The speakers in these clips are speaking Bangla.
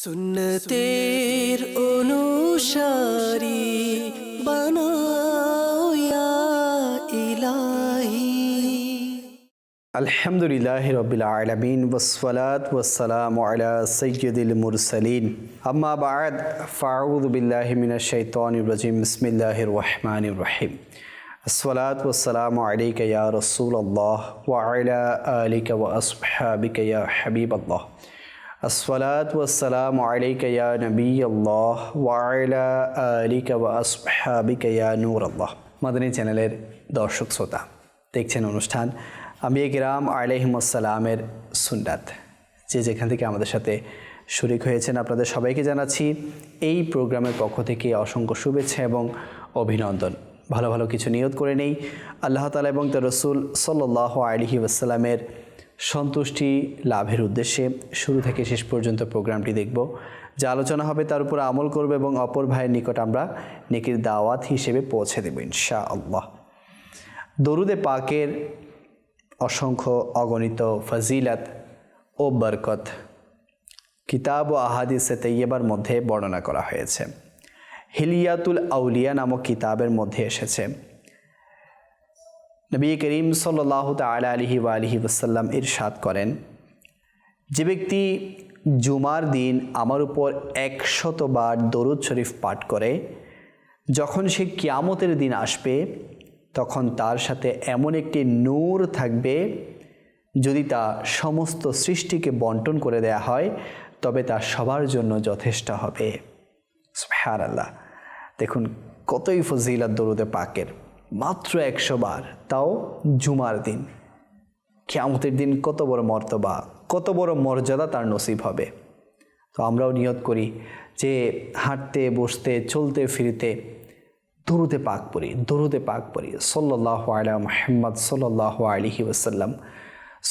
সুন্নতের অনুসারী বানাও ইয়া ইলাহি। আলহামদুলিল্লাহি রাব্বিল আলামিন ওয়াসসালাতু ওয়াসসালামু আলা সাইয়্যিদিল মুরসালিন আম্মা বা'দ ফাআউযু বিল্লাহি মিনাশ শাইতানির রাজিম বিসমিল্লাহির রহমানির রহিম। আসসালাতু ওয়াসসালামু আলাইকা ইয়া রাসূলুল্লাহ ওয়া আলা আলিকা ওয়া আসহাবিকা ইয়া হাবিবাল্লাহ। আসসালাতু ওয়াসসালামু আলাইকা ইয়া নবিয়াল্লাহ ওয়া আলা আলিকা ওয়া আসহাবিকা ইয়া নূরাল্লাহ। মাদানী চ্যানেলের দর্শক শ্রোতা, দেখছেন অনুষ্ঠান আম্বিয়া কিরাম আলাইহিমুস সালামের সুন্নাত। যে যেখান থেকে আমাদের সাথে শরীক হয়েছেন আপনাদের সবাইকে জানাচ্ছি এই প্রোগ্রামের পক্ষ থেকে অসংখ্য শুভেচ্ছা এবং অভিনন্দন। ভালো ভালো কিছু নিয়ত করে নেই আল্লাহ তাআলা এবং তার রাসূল সাল্লাল্লাহু আলাইহি ওয়াসাল্লামের সন্তুষ্টি লাভের উদ্দেশ্যে শুরু থেকে শেষ পর্যন্ত প্রোগ্রামটি দেখব। যা আলোচনা হবে তার উপর আমল করব এবং অপর ভাইয়ের নিকট আমরা নেকির দাওয়াত হিসেবে পৌঁছে দেব ইনশাআল্লাহ। দরুদে পাকের অসংখ্য অগণিত ফজিলত ও বরকত কিতাব ও আহাদিসে তৈয়বার মধ্যে বর্ণনা করা হয়েছে। হিলিয়াতুল আউলিয়া নামক কিতাবের মধ্যে এসেছে, নবী করিম সাল্লাল্লাহু তাআলা আলাইহি ওয়া আলিহি ওয়াসাল্লাম ইরশাদ করেন, যে ব্যক্তি জুমার দিন আমার উপর 100 বার দরুদ শরীফ পাঠ করে, যখন সে কিয়ামতের দিন আসবে তখন তার সাথে এমন একটি নূর থাকবে, যদি তা সমস্ত সৃষ্টিকে বন্টন করে দেয়া হয় তবে তা সবার জন্য যথেষ্ট হবে। সুবহানাল্লাহ, দেখুন কতই ফজিলত দরুদে পাকের, মাত্র 100 বার, তাও জুমার দিন। কিয়ামতের দিন কত বড় মর্তবা, কত বড় মর্যাদা তার নসিব হবে। তো আমরাও নিয়ত করি যে হাঁটতে বসতে চলতে ফিরতে দরুদে পাক পড়ি, দরুদে পাক পড়ি সাল্লাল্লাহু আলা মুহাম্মদ সাল্লাল্লাহু আলাইহি ওয়াসাল্লাম,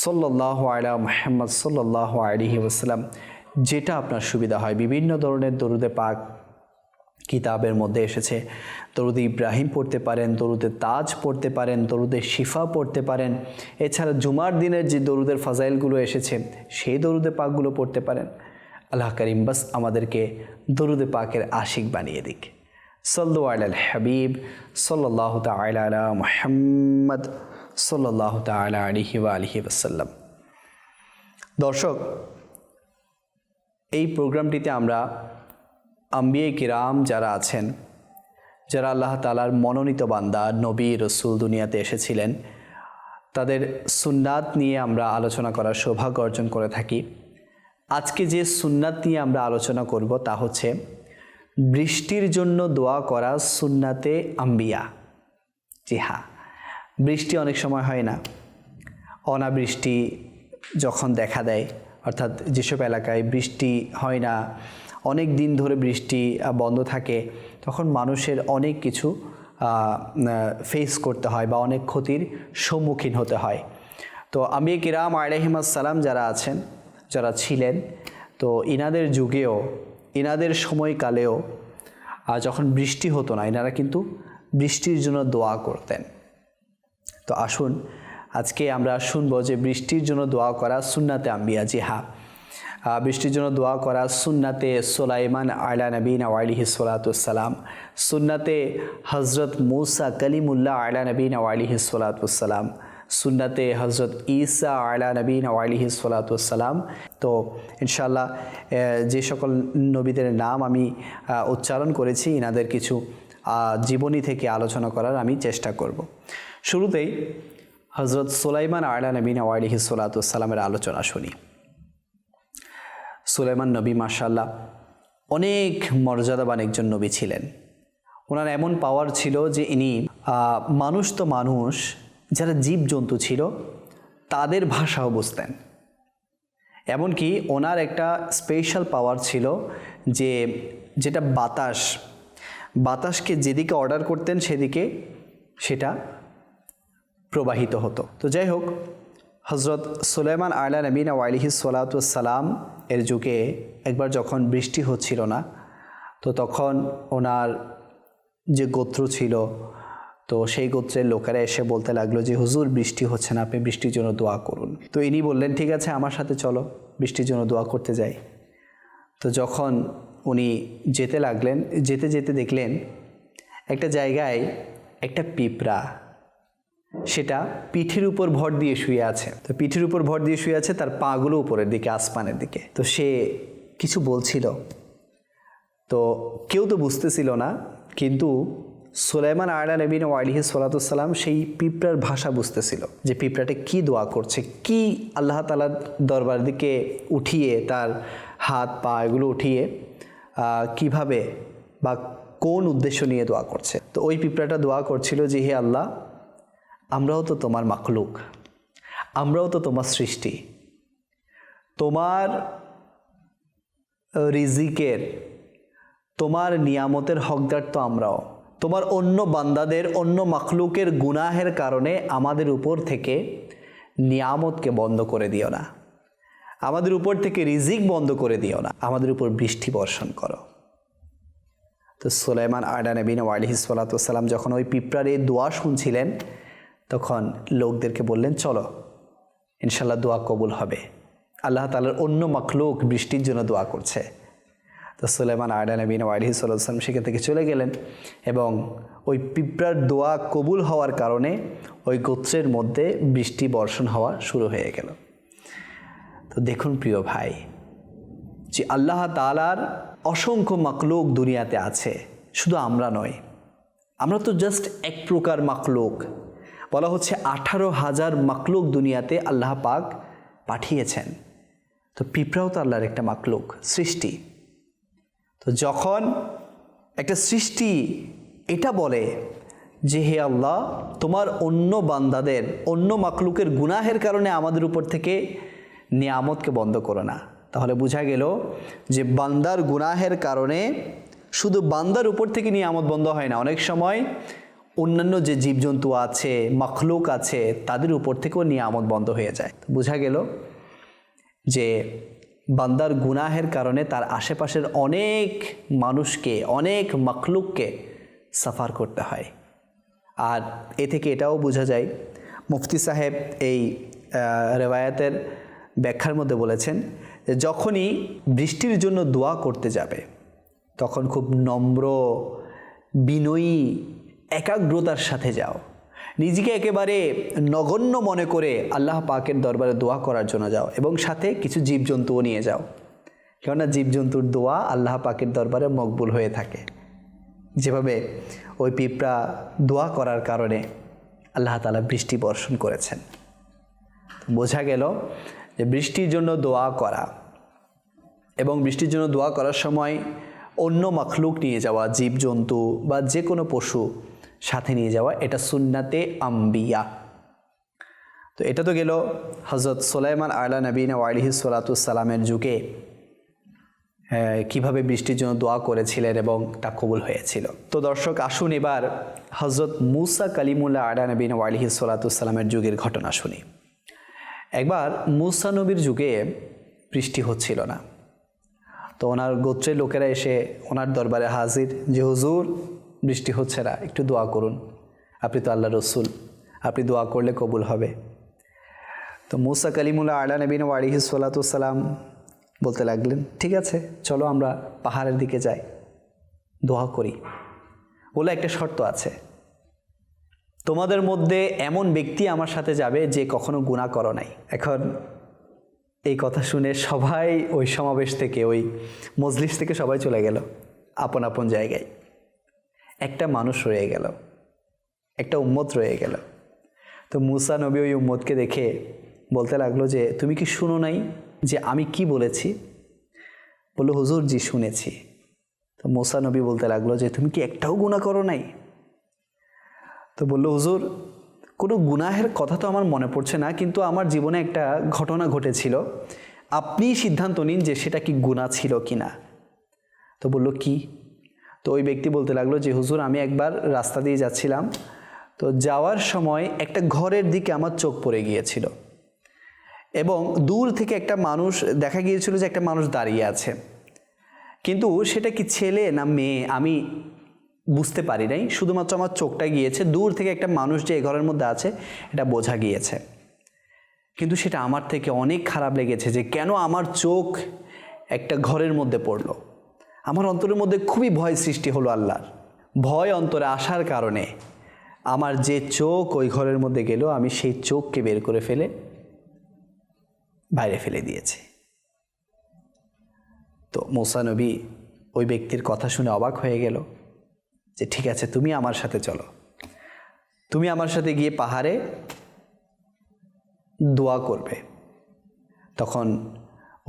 সাল্লাল্লাহু আলা মুহাম্মদ সাল্লাল্লাহু আলাইহি ওয়াসাল্লাম। যেটা আপনার সুবিধা হয়, বিভিন্ন ধরনের দরুদে পাক কিতাবের মধ্যে এসেছে। দরুদে ইব্রাহিম পড়তে পারেন, দরুদে তাজ পড়তে পারেন, দরুদে শিফা পড়তে পারেন। এছাড়া জুমার দিনের যে দরুদের ফাজাইলগুলো এসেছে সেই দরুদে পাকগুলো পড়তে পারেন। আল্লাহ করিম বাস আমাদেরকে দরুদে পাকের আশিক বানিয়ে দিক। সাল্লু আলাল হাবিব সাল্লাল্লাহু তাআলা আলা মুহাম্মদ সাল্লাল্লাহু তাআলা আলাইহি ওয়া আলিহি ওয়াসাল্লাম। দর্শক, এই প্রোগ্রামটিতে আমরা আম্বিয়া কিরাম যারা আছেন, যারা আল্লাহ তাআলার মনোনীত বান্দা, নবী রসুল দুনিয়াতে এসেছিলেন, তাদের সুন্নাত নিয়ে আমরা আলোচনা করার সৌভাগ্য অর্জন করে থাকি। আজকে যে সুন্নাত নিয়ে আমরা আলোচনা করব তা হচ্ছে বৃষ্টির জন্য দোয়া করা সুন্নাতে আম্বিয়া। জি হ্যাঁ, বৃষ্টি অনেক সময় হয় না, অনাবৃষ্টি যখন দেখা দেয়, অর্থাৎ যেসব এলাকায় বৃষ্টি হয় না, অনেক দিন ধরে বৃষ্টি বন্ধ থাকে, তখন মানুষের অনেক কিছু ফেস করতে হয় বা অনেক ক্ষতির সম্মুখীন হতে হয়। তো আম্বিয়া কিরাম আলাইহিমুস সালাম যারা আছেন, যারা ছিলেন, তো ইনাদের যুগেও, ইনাদের সময়কালেও যখন বৃষ্টি হতো না, ইনারা কিন্তু বৃষ্টির জন্য দোয়া করতেন। তো আসুন আজকে আমরা শুনবো যে বৃষ্টির জন্য দোয়া করা সুন্নাতে আম্বিয়া। জি হ্যাঁ, বৃষ্টির জন্য দোয়া করা সুন্নাতে সুলাইমান আলা নবীনা ওয়া আলাইহিস সালাতু ওয়াসসালাম, সুন্নাতে হযরত মূসা কালিমুল্লাহ আলা নবীনা ওয়া আলাইহিস সালাতু ওয়াসসালাম, সুন্নাতে হযরত ঈসা আলা নবীনা ওয়া আলাইহিস সালাতু ওয়াসসালাম। তো ইনশাআল্লাহ যে সকল নবীদের নাম আমি উচ্চারণ করেছি, ইনাদের কিছু জীবনী থেকে আলোচনা করার আমি চেষ্টা করব। শুরুতেই হযরত সুলাইমান আলা নবীনা ওয়া আলাইহিস সালাতু ওয়াসসালামের আলোচনা শুনি। সুলাইমান নবী মাশাআল্লাহ অনেক মর্যাদাবান একজন নবী ছিলেন। ওনার এমন পাওয়ার ছিল যে ইনি মানুষ তো মানুষ, যারা জীবজন্তু ছিল তাদের ভাষাও বুঝতেন। এমনকি ওনার একটা স্পেশাল পাওয়ার ছিল যে যেটা বাতাসকে যেদিকে অর্ডার করতেন সেদিকে সেটা প্রবাহিত হতো। তো যাই হোক, হযরত সুলাইমান আলা নবীনা ওয়া আলাইহিস সালাতু ওয়াসসালাম এর যুগে একবার যখন বৃষ্টি হচ্ছিল না, তো তখন ওনার যে গোত্র ছিল, তো সেই গোত্রের লোকেরা এসে বলতে লাগলো যে হুজুর বৃষ্টি হচ্ছে না, আপনি বৃষ্টির জন্য দোয়া করুন। তো ইনি বললেন ঠিক আছে, আমার সাথে চলো বৃষ্টির জন্য দোয়া করতে যাই। তো যখন উনি যেতে লাগলেন, যেতে যেতে দেখলেন একটা জায়গায় একটা পিঁপড়া, সেটা পিঠের উপর ভর দিয়ে শুয়ে আছে। তো পিঠের উপর ভর দিয়ে শুয়ে আছে, তার পাগুলো উপরের দিকে, আসমানের দিকে। তো সে কিছু বলছিল, তো কেউ তো বুঝতেছিল না, কিন্তু সুলাইমান আলাইহিস সালাম সেই পিঁপড়ার ভাষা বুঝতেছিল যে পিঁপড়াটা কি দোয়া করছে, কি আল্লাহ তাআলার দরবার দিকে উঠিয়ে, তার হাত পা এগুলো উঠিয়ে কিভাবে বা কোন উদ্দেশ্য নিয়ে দোয়া করছে। তো ওই পিঁপড়াটা দোয়া করছিল যে হে আল্লাহ, আমরাও তো তোমার মাখলুক, আমরাও তো তোমার সৃষ্টি, তোমার রিজিকের, তোমার নিয়ামতের হকদার তো আমরাও। তোমার অন্য বান্দাদের, অন্য মাখলুকের গুনাহের কারণে আমাদের উপর থেকে নিয়ামতকে বন্ধ করে দিও না, আমাদের উপর থেকে রিজিক বন্ধ করে দিও না, আমাদের উপর বৃষ্টি বর্ষণ করো। তো সুলাইমান আলাইহিস সালাম যখন ওই পিঁপড়ার এই দোয়া শুনছিলেন, তখন লোকদেরকে বললেন, চলো ইনশাল্লাহ দোয়া কবুল হবে, আল্লাহ তাআলার অন্য মাখলুক বৃষ্টির জন্য দোয়া করছে। তো সুলাইমান আলাইহিস সালাম সেখান থেকে চলে গেলেন এবং ওই পিঁপড়ার দোয়া কবুল হওয়ার কারণে ওই গোত্রের মধ্যে বৃষ্টি বর্ষণ হওয়া শুরু হয়ে গেল। তো দেখুন প্রিয় ভাই, যে আল্লাহ তাআলার অসংখ্য মাখলুক দুনিয়াতে আছে, শুধু আমরা নয়। আমরা তো জাস্ট এক প্রকার মাখলুক। বলা হচ্ছে 18,000 মাখলুক দুনিয়াতে আল্লাহ পাক পাঠিয়েছেন। তো পিঁপড়াও তো আল্লাহর একটা মাখলুক, সৃষ্টি। তো যখন একটা সৃষ্টি এটা বলে যে হে আল্লাহ, তোমার অন্য বান্দাদের, অন্য মাখলুকের গুনাহের কারণে আমাদের উপর থেকে নিয়ামতকে বন্ধ করো না, তাহলে বোঝা গেল যে বান্দার গুনাহের কারণে শুধু বান্দার উপর থেকে নিয়ামত বন্ধ হয় না, অনেক সময় অন্যান্য যে জীবজন্তু আছে, মাখলুক আছে, তাদের উপর থেকেও নিয়ামত বন্ধ হয়ে যায়। বোঝা গেল যে বান্দার গুনাহের কারণে তার আশেপাশের অনেক মানুষকে, অনেক মাখলুককে সাফার করতে হয়। আর এ থেকে এটাও বোঝা যায়, মুফতি সাহেব এই রেওয়ায়াতের ব্যাখ্যার মধ্যে বলেছেন যে যখনই বৃষ্টির জন্য দোয়া করতে যাবে, তখন খুব নম্র, বিনয়ী, একাগ্রতার সাথে যাও, নিজেকে একেবারে নগণ্য মনে করে আল্লাহ পাকের দরবারে দোয়া করার জন্য যাও, এবং সাথে কিছু জীবজন্তুও নিয়ে যাও, কেননা জীবজন্তুর দোয়া আল্লাহ পাকের দরবারে মকবুল হয়ে থাকে। যেভাবে ওই পিঁপড়া দোয়া করার কারণে আল্লাহ তাআলা বৃষ্টি বর্ষণ করেছেন। বোঝা গেল যে বৃষ্টির জন্য দোয়া করা এবং বৃষ্টির জন্য দোয়া করার সময় অন্য মাখলুক নিয়ে যাওয়া, জীবজন্তু বা যে কোনো পশু সাথে নিয়ে যাওয়া, এটা সুন্নাতে আম্বিয়া। তো এটা তো গেল হযরত সুলাইমান আলাইহিস সালামের যুগে কিভাবে বৃষ্টির জন্য দোয়া করেছিলেন এবং তা কবুল হয়েছিল। তো দর্শক, আসুন এবার হযরত মুসা কালিমুল্লাহ আলাইহিস সালামের যুগের ঘটনা শুনি। একবার মুসা নবীর যুগে বৃষ্টি হচ্ছিল না। তো ওনার গোত্রের লোকেরা এসে ওনার দরবারে হাজির যে হুজুর, বৃষ্টি হচ্ছে না, একটু দোয়া করুন, আপনি তো আল্লাহ রসুল, আপনি দোয়া করলে কবুল হবে। তো মুসা কালিমুল্লাহ আলাইহিস সালাম বলতে লাগলেন, ঠিক আছে, চলো আমরা পাহাড়ের দিকে যাই, দোয়া করি। বলে একটা শর্ত আছে, তোমাদের মধ্যে এমন ব্যক্তি আমার সাথে যাবে যে কখনো গুনাহ করো নাই। এখন এই কথা শুনে সবাই ওই সমাবেশ থেকে, ওই মজলিস থেকে সবাই চলে গেল আপন আপন জায়গায়। একটা মানুষ রয়ে গেল, একটা উম্মত রয়ে গেল। তো মুসা নবী ওই উম্মতকে দেখে বলতে লাগলো যে তুমি কি শুনো নাই যে আমি কি বলেছি? বললো হুজুর, জি শুনেছি। তো মুসা নবী বলতে লাগলো যে তুমি কি একটাও গুনাহ করো নাই? তো বললো হুজুর, কোনো গুনাহের কথা তো আমার মনে পড়ছে না, কিন্তু আমার জীবনে একটা ঘটনা ঘটেছিল, আপনি সিদ্ধান্ত নিন যে সেটা কি গুনাহ ছিল কি না। তো বললো কি? তো ওই ব্যক্তি বলতে লাগলো যে হুজুর, আমি একবার রাস্তা দিয়ে যাচ্ছিলাম, তো যাওয়ার সময় একটা ঘরের দিকে আমার চোখ পড়ে গিয়েছিল এবং দূর থেকে একটা মানুষ দেখা গিয়েছিল যে একটা মানুষ দাঁড়িয়ে আছে, কিন্তু সেটা কি ছেলে না মেয়ে আমি বুঝতে পারি নাই, শুধুমাত্র আমার চোখটা গিয়েছে, দূর থেকে একটা মানুষ যে এই ঘরের মধ্যে আছে এটা বোঝা গিয়েছে। কিন্তু সেটা আমার থেকে অনেক খারাপ লেগেছে যে কেন আমার চোখ একটা ঘরের মধ্যে পড়লো। আমার অন্তরের মধ্যে খুবই ভয় সৃষ্টি হলো আল্লাহর। ভয় অন্তরে আসার কারণে আমার যে চোখ ওই ঘরের মধ্যে গেল, আমি সেই চোখকে বের করে ফেলে বাইরে ফেলে দিয়েছি। তো মূসা নবী ওই ব্যক্তির কথা শুনে অবাক হয়ে গেল যে ঠিক আছে, তুমি আমার সাথে চলো, তুমি আমার সাথে গিয়ে পাহাড়ে দোয়া করবে। তখন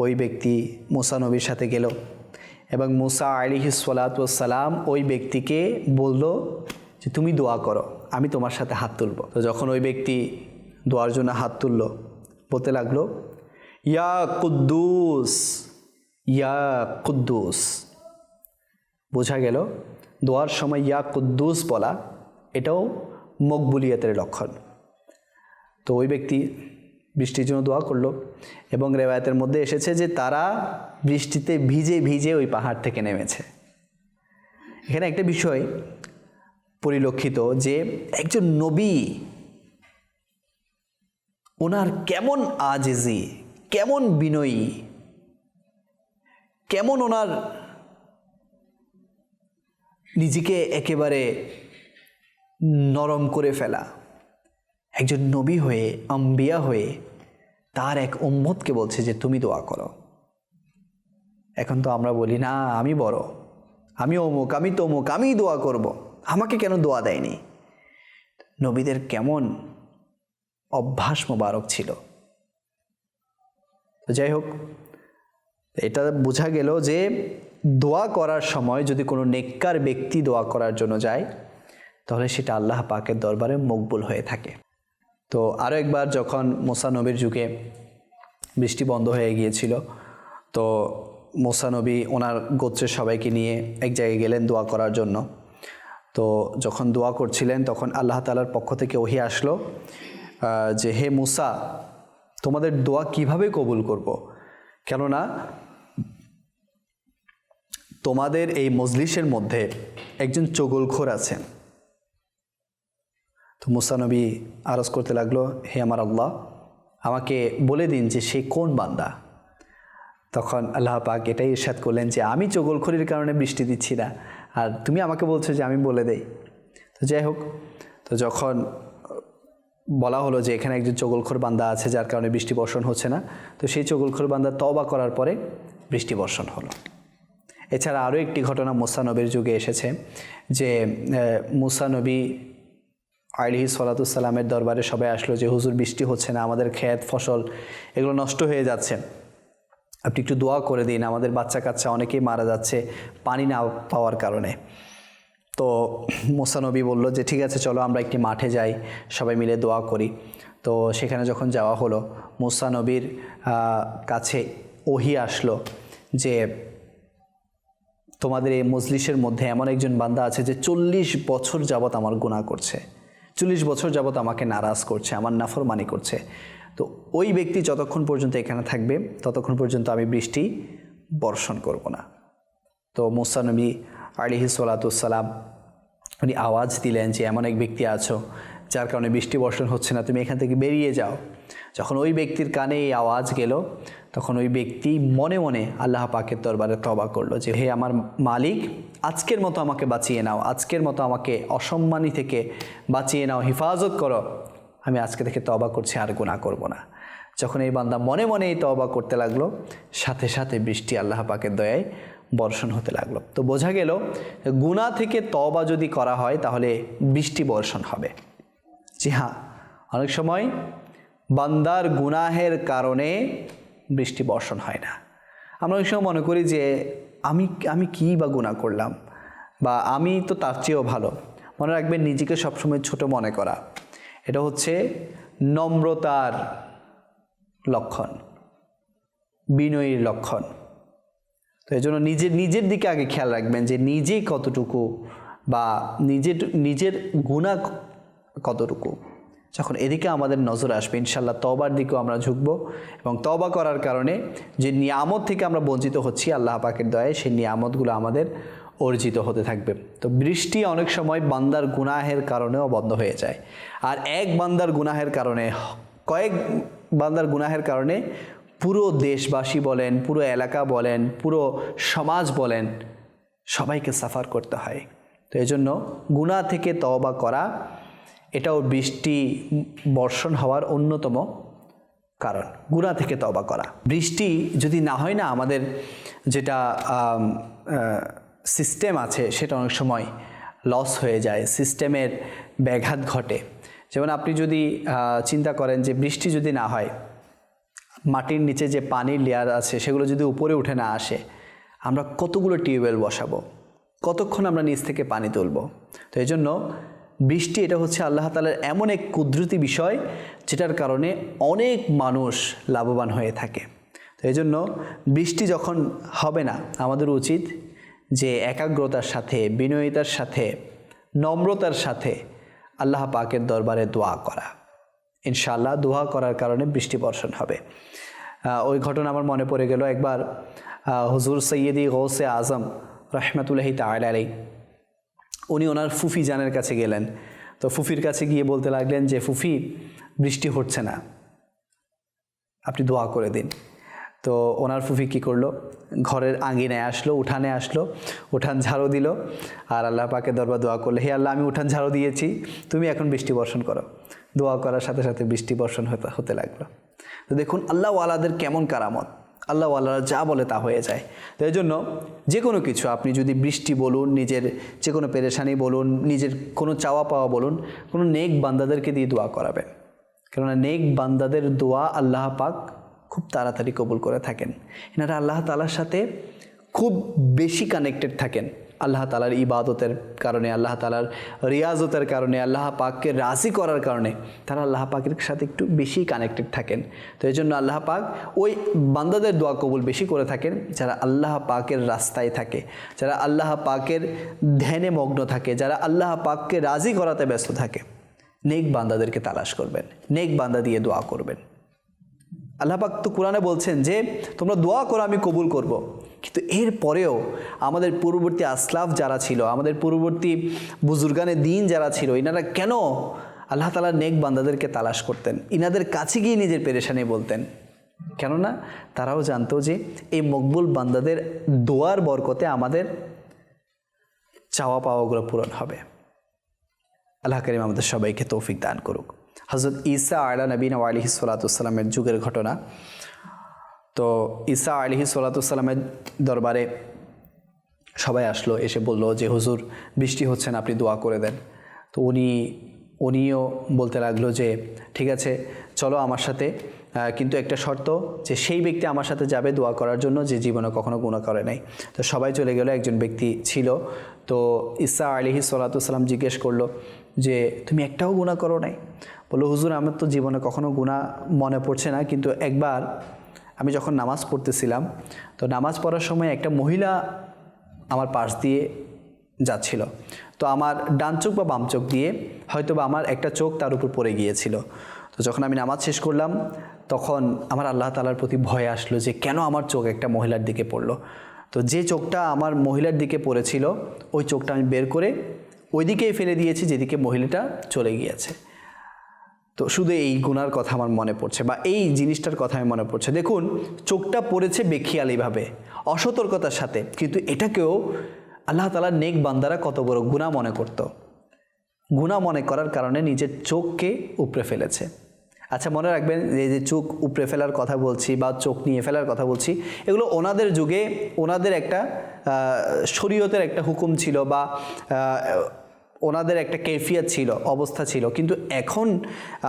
ওই ব্যক্তি মূসা নবীর সাথে গেল এবং মূসা আলাইহিস সালাতু ওয়াস সালাম ওই ব্যক্তিকে বলল যে তুমি দোয়া করো, আমি তোমার সাথে হাত তুলব। তো যখন ওই ব্যক্তি দোয়ার জন্য হাত তুলল, বলতে লাগলো ইয়া কুদ্দুস, ইয়া কুদ্দুস। বোঝা গেল দোয়ার সময় ইয়া কুদ্দুস বলা এটাও মকবুলিয়তের লক্ষণ। তো ওই ব্যক্তি বৃষ্টির জন্য দোয়া করলো এবং রেওয়ায়াতের মধ্যে এসেছে যে তারা বৃষ্টিতে ভিজে ভিজে ওই পাহাড় থেকে নেমেছে। এখানে একটা বিষয় পরিলক্ষিত যে একজন নবী, ওনার কেমন আজেজি, কেমন বিনয়ী, কেমন ওনার নিজেকে একেবারে নরম করে ফেলা। একজন নবী হয়ে, আম্বিয়া হয়ে তার এক উম্মতকে বলছে যে তুমি দোয়া করো। এখন তো আমরা বলি না আমি বড়, আমি অমুক, আমি তমুক, আমি দোয়া করব, আমাকে কেন দোয়া দেয়নি। নবীদের কেমন অভ্যাস মোবারক ছিল। তো যাই হোক, এটা বোঝা গেল যে দোয়া করার সময় যদি কোনো নেককার ব্যক্তি দোয়া করার জন্য যায় তাহলে সেটা আল্লাহ পাকের দরবারে মকবুল হয়ে থাকে। তো আরও একবার যখন মূসা নবীর যুগে বৃষ্টি বন্ধ হয়ে গিয়েছিল, তো মূসা নবী ওনার গোত্রের সবাইকে নিয়ে এক জায়গায় গেলেন দোয়া করার জন্য। তো যখন দোয়া করছিলেন তখন আল্লাহ তাআলার পক্ষ থেকে ওহী আসলো যে হে মূসা, তোমাদের দোয়া কিভাবে কবুল করব, কেননা তোমাদের এই মজলিসের মধ্যে একজন চগলখোর আছেন। তো মূসা নবী আরজ করতে লাগলো, হে আমার আল্লাহ, আমাকে বলে দিন যে সে কোন বান্দা। তখন আল্লাহ পাক এটাই ইরশাদ করলেন যে আমি চগলখড়ির কারণে বৃষ্টি দিচ্ছি না, আর তুমি আমাকে বলছো যে আমি বলে দেই। তো যাই হোক, তো যখন বলা হলো যে এখানে একজন চগলখোর বান্দা আছে যার কারণে বৃষ্টি বর্ষণ হচ্ছে না, তো সেই চগলখোর বান্দা তওবা করার পরে বৃষ্টি বর্ষণ হলো। এছাড়া আরও একটি ঘটনা মূসা নবীর যুগে এসেছে যে মূসা নবী আলাইহিস সালাতু ওয়াস সালামের দরবারে সবাই আসলো যে হুজুর বৃষ্টি হচ্ছে না, আমাদের ক্ষেত ফসল এগুলো নষ্ট হয়ে যাচ্ছে, আপনি একটু দোয়া করে দিন, আমাদের বাচ্চা কাচ্চা অনেকেই মারা যাচ্ছে পানি না পাওয়ার কারণে। তো মূসা নবী বলল যে ঠিক আছে চলো আমরা একটি মাঠে যাই, সবাই মিলে দোয়া করি। তো সেখানে যখন যাওয়া হলো, মূসা নবীর কাছে ওহী আসলো যে তোমাদের এই মজলিসের মধ্যে এমন একজন বান্দা আছে যে 40 বছর যাবৎ আমার গুনাহ করছে, 40 বছর যাবৎ আমাকে নারাজ করছে, আমার নাফরমানি করছে। তো ওই ব্যক্তি যতক্ষণ পর্যন্ত এখানে থাকবে ততক্ষণ পর্যন্ত আমি বৃষ্টি বর্ষণ করব না। তো মূসা নবী আলাইহিস সালাতু ওয়াস সালাম উনি আওয়াজ দিলেন যে এমন এক ব্যক্তি আছো যার কারণে বৃষ্টি বর্ষণ হচ্ছে না, তুমি এখান থেকে বেরিয়ে যাও। যখন ওই ব্যক্তির কানে এই আওয়াজ গেল তখন ওই ব্যক্তি মনে মনে আল্লাহ পাকের দরবারে তওবা করলো যে হে আমার মালিক, আজকের মতো আমাকে বাঁচিয়ে নাও, আজকের মতো আমাকে অসম্মানী থেকে বাঁচিয়ে নাও, হেফাজত করো, আমি আজকে থেকে তওবা করছি, আর গুনাহ করব না। যখন এই বান্দা মনে মনে এই তওবা করতে লাগলো, সাথে সাথে বৃষ্টি আল্লাহ পাকের দয়ায় বর্ষণ হতে লাগলো। তো বোঝা গেল গুনাহ থেকে তওবা যদি করা হয় তাহলে বৃষ্টি বর্ষণ হবে। জি হ্যাঁ, অনেক সময় বান্দার গুনাহের কারণে বৃষ্টি বর্ষণ হয় না। আমরা অনেক সময় মনে করি যে আমি কী বা গুনাহ করলাম, বা আমি তো তার চেয়েও ভালো। মনে রাখবেন, নিজেকে সবসময় ছোট মনে করা এটা হচ্ছে নম্রতার লক্ষণ, বিনয়ীর লক্ষণ। তো এই জন্য নিজের দিকে আগে খেয়াল রাখবেন যে নিজে কতটুকু বা নিজের গুনাহ কতটুকু। যখন এদিকে আমাদের নজর আসবে ইনশাল্লাহ তওবার দিকেও আমরা ঝুঁকবো, এবং তওবা করার কারণে যে নিয়ামত থেকে আমরা বঞ্চিত হচ্ছি আল্লাহ পাকের দয়ায় সেই নিয়ামতগুলো আমাদের অর্জিত হতে থাকবে। তো বৃষ্টি অনেক সময় বান্দার গুনাহের কারণেও বন্ধ হয়ে যায়, আর এক বান্দার গুনাহের কারণে, কয়েক বান্দার গুনাহের কারণে পুরো দেশবাসী বলেন, পুরো এলাকা বলেন, পুরো সমাজ বলেন, সবাইকে সাফার করতে হয়। তো এই জন্য গুনাহ থেকে তওবা করা এটাও বৃষ্টি বর্ষণ হওয়ার অন্যতম কারণ, গুনাহ থেকে তওবা করা। বৃষ্টি যদি না হয় না, আমাদের যেটা সিস্টেম আছে সেটা অনেক সময় লস হয়ে যায়, সিস্টেমের ব্যাঘাত ঘটে। যেমন আপনি যদি চিন্তা করেন যে বৃষ্টি যদি না হয়, মাটির নিচে যে পানির লেয়ার আছে সেগুলো যদি উপরে উঠে না আসে, আমরা কতগুলো টিউবওয়েল বসাবো, কতক্ষণ আমরা নিচ থেকে পানি তুলব। তো এই জন্য বৃষ্টি এটা হচ্ছে আল্লাহ তাআলার এমন এক কুদরতি বিষয় যেটার কারণে অনেক মানুষ লাভবান হয়ে থাকে। তো এই জন্য বৃষ্টি যখন হবে না, আমাদের উচিত যে একাগ্রতার সাথে, বিনয়িতার সাথে, নম্রতার সাথে আল্লাহ পাকের দরবারে দোয়া করা। ইনশাআল্লাহ দোয়া করার কারণে বৃষ্টি বর্ষণ হবে। ওই ঘটনা আমার মনে পড়ে গেল, একবার হুজুর সৈয়দি গৌসে আজম রহমতুল্লাহি তাআলা আলাইহি উনি ওনার ফুফি জানের কাছে গেলেন। তো ফুফির কাছে গিয়ে বলতে লাগলেন যে ফুফি, বৃষ্টি হচ্ছে না, আপনি দোয়া করে দিন। তো ওনার ফুফি কী করলো, ঘরের আঙ্গিনায় আসলো, উঠানে আসলো, উঠান ঝাড়ু দিল আর আল্লাহ পাকের দরবার দোয়া করলো, হে আল্লাহ, আমি উঠান ঝাড়ু দিয়েছি, তুমি এখন বৃষ্টি বর্ষণ করো। দোয়া করার সাথে সাথে বৃষ্টি বর্ষণ হতে লাগলো। তো দেখুন আল্লাহ ওয়ালাদের কেমন কারামত, আল্লাহ ওয়ালারা যা বলে তা হয়ে যায়। তো এই জন্য যে কোনো কিছু, আপনি যদি বৃষ্টি বলুন, নিজের যে কোনো পেরেশানি বলুন, নিজের কোনো চাওয়া পাওয়া বলুন, কোনো নেক বান্দাদেরকে দিয়ে দোয়া করাবেন। কেননা নেক বান্দাদের দোয়া আল্লাহ পাক খুব তাড়াতাড়ি কবুল করে থাকেন। এনারা আল্লাহ তাআলার সাথে খুব বেশি কানেক্টেড থাকেন। আল্লাহ তাআলার ইবাদতের কারণে, আল্লাহ তাআলার রিয়াজতের কারণে, আল্লাহ পাককে রাজি করার কারণে তারা আল্লাহ পাকের সাথে একটু বেশি কানেক্টেড থাকেন। তো এই জন্য আল্লাহ পাক ওই বান্দাদের দোয়া কবুল বেশি করে থাকেন যারা আল্লাহ পাকের রাস্তায় থাকে, যারা আল্লাহ পাকের ধ্যানে মগ্ন থাকে, যারা আল্লাহ পাককে রাজি করাতে ব্যস্ত থাকে। নেক বান্দাদেরকে তালাশ করবেন, নেক বান্দা দিয়ে দোয়া করবেন। আল্লাহ পাক তো কোরআনে বলছেন যে তোমরা দোয়া করো, আমি কবুল করব। কিন্তু এর পরেও আমাদের পূর্ববর্তী আসলাফ যারা ছিল, আমাদের পূর্ববর্তী বুজুর্গানে দিন যারা ছিল, ইনারা কেন আল্লাহ তাআলার নেক বান্দাদেরকে তালাশ করতেন, ইনাদের কাছে গিয়ে নিজের পেরেশানি বলতেন? কেননা তারাও জানতো যে এই মকবুল বান্দাদের দোয়ার বরকতে আমাদের চাওয়া পাওয়াগুলো পূরণ হবে। আল্লাহ কারীম আমাদের সবাইকে তৌফিক দান করুক। হযরত ঈসা আলা নবীনা আলাইহিস সালাতু ওয়াস সালামের যুগের ঘটনা। তো ঈসা আলাইহিস সালাতু ওয়াস সালামের দরবারে সবাই আসলো, এসে বলল যে হুজুর বৃষ্টি হচ্ছে না, আপনি দোয়া করে দেন। তো উনিও বলতে লাগলো যে ঠিক আছে, চলো আমার সাথে, কিন্তু একটা শর্ত, যে সেই ব্যক্তি আমার সাথে যাবে দোয়া করার জন্য যে জীবনে কখনো গুনাহ করে নাই। তো সবাই চলে গেল। একজন ব্যক্তি ছিল, তো ঈসা আলাইহিস সালাতু ওয়াস সালাম জিজ্ঞেস করলো যে তুমি একটাও গুনাহ করো নাই? বললো হুজুর, আমার তো জীবনে কখনো গুনাহ মনে পড়ছে না, কিন্তু একবার আমি যখন নামাজ পড়তেছিলাম, তো নামাজ পড়ার সময় একটা মহিলা আমার পাশ দিয়ে যাচ্ছিল। তো আমার ডান চোখ বা বাম চোখ দিয়ে হয়তো বা আমার একটা চোখ তার উপর পড়ে গিয়েছিল। তো যখন আমি নামাজ শেষ করলাম, তখন আমার আল্লাহ তাআলার প্রতি ভয় আসলো যে কেন আমার চোখ একটা মহিলার দিকে পড়লো। তো যে চোখটা আমার মহিলার দিকে পড়েছিল, ওই চোখটা আমি বের করে ওই দিকেই ফেলে দিয়েছি যেদিকে মহিলাটা চলে গিয়েছে। তো শুধু এই গুনার কথা আমার মনে পড়ছে, বা এই জিনিসটার কথা আমি মনে পড়ছে। দেখুন, চোখটা পড়েছে বেখিয়ালিভাবে, অসতর্কতার সাথে, কিন্তু এটাকেও আল্লাহ তাআলার নেক বান্দারা কত বড় গুনাহ মনে করত। গুনাহ মনে করার কারণে নিজের চোখকে উপড়ে ফেলেছে। আচ্ছা, মনে রাখবেন, এই যে চোখ উপড়ে ফেলার কথা বলছি বা চোখ নিয়ে ফেলার কথা বলছি, এগুলো ওনাদের যুগে ওনাদের একটা শরীয়তের একটা হুকুম ছিল, বা ওনাদের একটা কৈফিয়ত ছিল, অবস্থা ছিল। কিন্তু এখন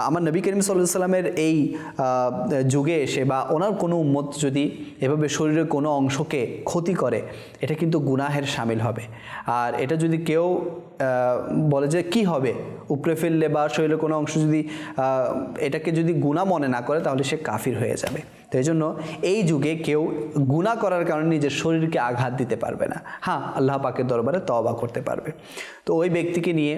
আমার নবী করিম সাল্লাল্লাহু আলাইহি সাল্লামের এই যুগে এসে, বা ওনার কোনো উম্মত যদি এভাবে শরীরের কোনো অংশকে ক্ষতি করে, এটা কিন্তু গুনাহের শামিল হবে। আর এটা যদি কেউ বলে যে কি হবে উপড়ে ফেললে, বা শরীরের কোনো অংশ যদি এটাকে যদি গুনাহ মনে না করে, তাহলে সে কাফির হয়ে যাবে। তো এই জন্য এই যুগে কেউ গুনাহ করার কারণে নিজের শরীরকে আঘাত দিতে পারবে না। হ্যাঁ, আল্লাহ পাকের দরবারে তওবা করতে পারবে। তো ওই ব্যক্তিকে নিয়ে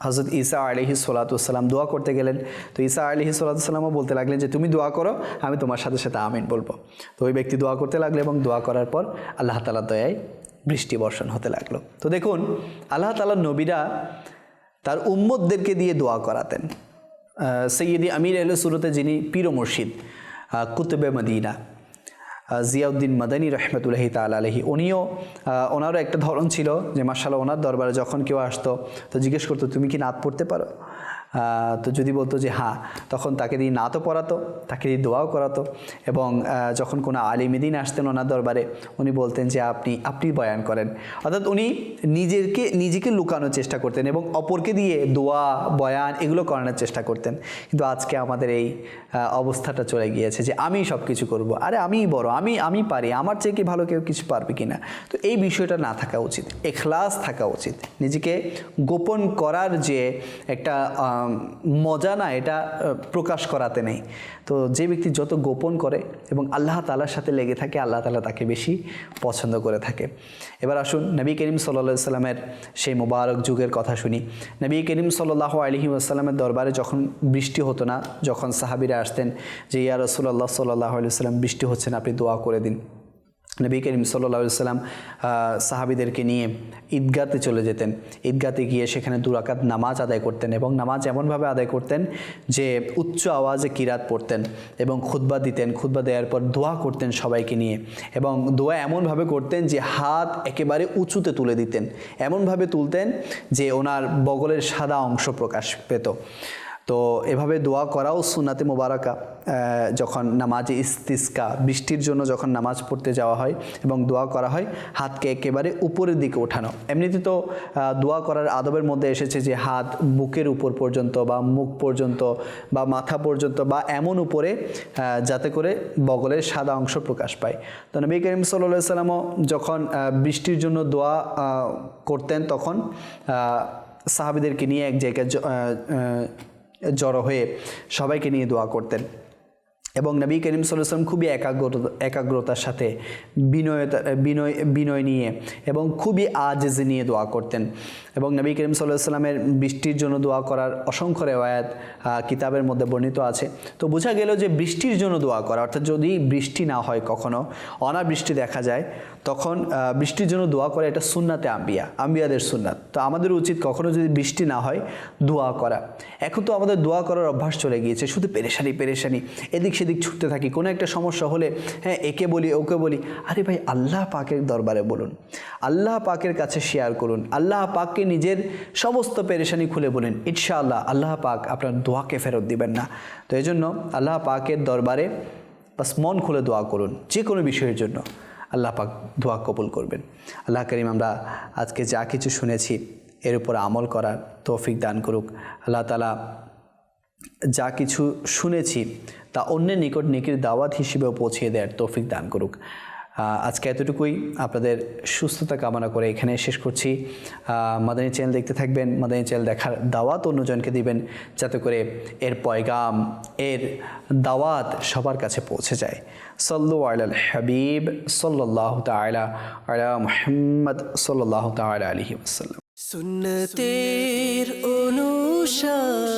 হযরত ঈসা আলাইহিস সালাতু ওয়াস সালাম দোয়া করতে গেলেন। তো ঈসা আলাইহিস সালাতু ওয়াস সালামও বলতে লাগলেন যে তুমি দোয়া করো, আমি তোমার সাথে সাথে আমিন বলবো। তো ওই ব্যক্তি দোয়া করতে লাগলো, এবং দোয়া করার পর আল্লাহ তাআলার দয়ায় বৃষ্টি বর্ষণ হতে লাগলো। তো দেখুন, আল্লাহ তাআলার নবীরা তার উম্মতদেরকে দিয়ে দোয়া করাতেন। সৈয়দি আমির আহলে সুন্নাতে যিনি পীর ও মুর্শিদ, কুতুবে মদিনা, জিয়াউদ্দিন মাদানী রহমতুল্লাহি তাআলা আলাইহি, উনিও ওনারও একটা ধরন ছিল যে মাশাআল্লাহ ওনার দরবারে যখন কেউ আসতো তো জিজ্ঞেস করতো তুমি কি নাত পড়তে পারো? তো যদি বলতো যে হ্যাঁ, তখন তাকে দিয়ে নাতও পড়াতো, তাকে দিয়ে দোয়াও করাতো। এবং যখন কোনো আলিমেদিন আসতেন ওনার দরবারে, উনি বলতেন যে আপনি বয়ান করেন। অর্থাৎ উনি নিজেকে লুকানোর চেষ্টা করতেন এবং অপরকে দিয়ে দোয়া বয়ান এগুলো করানোর চেষ্টা করতেন। কিন্তু আজকে আমাদের এই অবস্থাটা চলে গিয়েছে যে আমি সব কিছু করবো, আরে আমিই বড়, আমি পারি, আমার চেয়ে কি ভালো কেউ কিছু পারবে কি না। তো এই বিষয়টা না থাকা উচিত, এখলাস থাকা উচিত। নিজেকে গোপন করার যে একটা মজা না, এটা প্রকাশ করাতে নেই। তো যে ব্যক্তি যত গোপন করে এবং আল্লাহ তাআলার সাথে লেগে থাকে, আল্লাহ তাআলা তাকে বেশি পছন্দ করে থাকে। এবার আসুন নবী করিম সাল্লাল্লাহু আলাইহি সাল্লামের সেই মোবারক যুগের কথা শুনি। নবী করিম সাল্লাল্লাহু আলাইহি ওয়াসাল্লামের দরবারে যখন বৃষ্টি হতো না, যখন সাহাবীরা আসতেন যে ইয়া রাসূলুল্লাহ সাল্লাল্লাহু আলাইহি ওয়াসাল্লাম বৃষ্টি হচ্ছে না, আপনি দোয়া করে দিন, নবী করিম সাল্লাল্লাহু আলাইহি ওয়াসাল্লাম সাহাবীদেরকে নিয়ে ঈদগাতে চলে যেতেন। ঈদগাতে গিয়ে সেখানে 2 রাকাত নামাজ আদায় করতেন এবং নামাজ এমনভাবে আদায় করতেন যে উচ্চ আওয়াজে কিরাত পড়তেন এবং খুতবা দিতেন। খুতবা দেওয়ার পর দোয়া করতেন সবাইকে নিয়ে, এবং দোয়া এমনভাবে করতেন যে হাত একেবারে উঁচুতে তুলে দিতেন, এমনভাবে তুলতেন যে ওনার বগলের সাদা অংশ প্রকাশ পেত। তো এভাবে দোয়া করাও সুন্নাতে মোবারকা। যখন নামাজে ইস্তিসকা, বৃষ্টির জন্য যখন নামাজ পড়তে যাওয়া হয় এবং দোয়া করা হয়, হাতকে একেবারে উপরের দিকে ওঠানো। এমনিতে তো দোয়া করার আদবের মধ্যে এসেছে যে হাত বুকের উপর পর্যন্ত বা মুখ পর্যন্ত বা মাথা পর্যন্ত বা এমন উপরে যাতে করে বগলের সাদা অংশ প্রকাশ পায়। তো নবী করিম সাল্লাল্লাহু আলাইহি ওয়াসাল্লামও যখন বৃষ্টির জন্য দোয়া করতেন তখন সাহাবীদেরকে নিয়ে এক জায়গায় জড়ো হয়ে সবাইকে নিয়ে দোয়া করতেন। এবং নবী করিম সাল্লাল্লাহু আলাইহি ওয়াসাল্লাম খুবই একাগ্রতার সাথে বিনয় নিয়ে এবং খুবই আজেজ নিয়ে দোয়া করতেন। এবং নবী করিম সাল্লাল্লাহু আলাইহি ওয়াসাল্লামের বৃষ্টির জন্য দোয়া করার অসংখ্য রেওয়ায়াত কিতাবের মধ্যে বর্ণিত আছে। তো বোঝা গেল যে বৃষ্টির জন্য দোয়া করা, অর্থাৎ যদি বৃষ্টি না হয়, কখনো অনাবৃষ্টি দেখা যায়, তখন বৃষ্টির জন্য দোয়া করা এটা সুন্নাতে আম্বিয়াদের সুন্নাত। তো আমাদের উচিত কখনো যদি বৃষ্টি না হয় দোয়া করা। এখন তো আমাদের দোয়া করার অভ্যাস চলে গিয়েছে, শুধু পেরেশানি, এদিক সেদিক ছুটতে থাকি। কোনো একটা সমস্যা হলে হ্যাঁ একে বলি ওকে বলি, আরে ভাই আল্লাহ পাকের দরবারে বলুন, আল্লাহ পাকের কাছে শেয়ার করুন, আল্লাহ পাককে নিজের সমস্ত পেরেশানি খুলে বলেন, ইনশাআল্লাহ আল্লাহ পাক আপনার দোয়াকে ফেরত দিবেন না। তো এই জন্য আল্লাহ পাকের দরবারে বাস মন খুলে দোয়া করুন যে কোনো বিষয়ের জন্য, আল্লাহ পাক দোয়া কবুল করবেন। আল্লাহ করিম আমরা আজকে যা কিছু শুনেছি এর উপর আমল করার তৌফিক দান করুক। আল্লাহ তাআলা যা কিছু শুনেছি তা অন্যের নিকট নেকির দাওয়াত হিসেবেও পৌঁছিয়ে দেওয়ার তৌফিক দান করুক। আজকে এতটুকুই, আপনাদের সুস্থতা কামনা করে এখানে শেষ করছি। মাদানী চ্যানেল দেখতে থাকবেন, মাদানী চ্যানেল দেখার দাওয়াত অন্যজনকে দিবেন যাতে করে এর পয়গাম, এর দাওয়াত সবার কাছে পৌঁছে যায়। সাল্লু আলাল হাবিব সাল্লাল্লাহু তাআলা আলা মুহাম্মদ সাল্লাল্লাহু তাআলা আলাইহি ওয়াসাল্লাম। সুন্নতের অনুসার